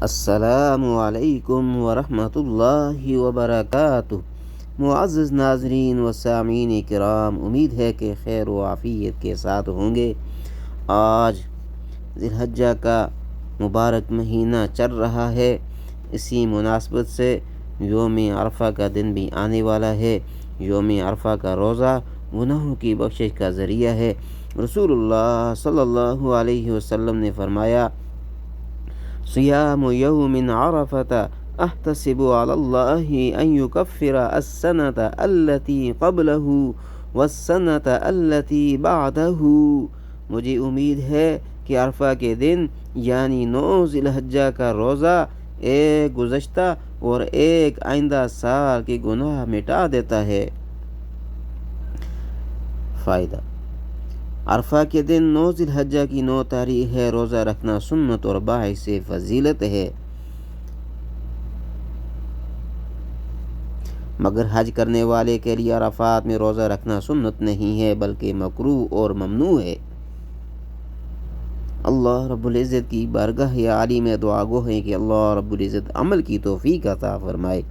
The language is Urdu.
السلام علیکم ورحمۃ اللہ وبرکاتہ۔ معزز ناظرین و سامعین کرام، امید ہے کہ خیر و عافیت کے ساتھ ہوں گے۔ آج ذی الحجہ کا مبارک مہینہ چل رہا ہے، اسی مناسبت سے یوم عرفہ کا دن بھی آنے والا ہے۔ یوم عرفہ کا روزہ گناہوں کی بخشش کا ذریعہ ہے۔ رسول اللہ صلی اللہ علیہ وسلم نے فرمایا، صیام یوم عرفۃ احتسب علی اللہ ان یکفر السنۃ التی قبلہ والسنۃ التی بعدہ۔ مجھے امید ہے کہ عرفہ کے دن یعنی 9 ذی الحجہ کا روزہ ایک گزشتہ اور ایک آئندہ سال کے گناہ مٹا دیتا ہے۔ فائدہ: عرفہ کے دن 9 ذی الحجہ کی 9 تاریخ ہے۔ روزہ رکھنا سنت اور باعث فضیلت ہے، مگر حج کرنے والے کے لیے عرفات میں روزہ رکھنا سنت نہیں ہے بلکہ مکروہ اور ممنوع ہے۔ اللہ رب العزت کی بارگاہ عالی میں دعا گو ہے کہ اللہ رب العزت عمل کی توفیق عطا فرمائے۔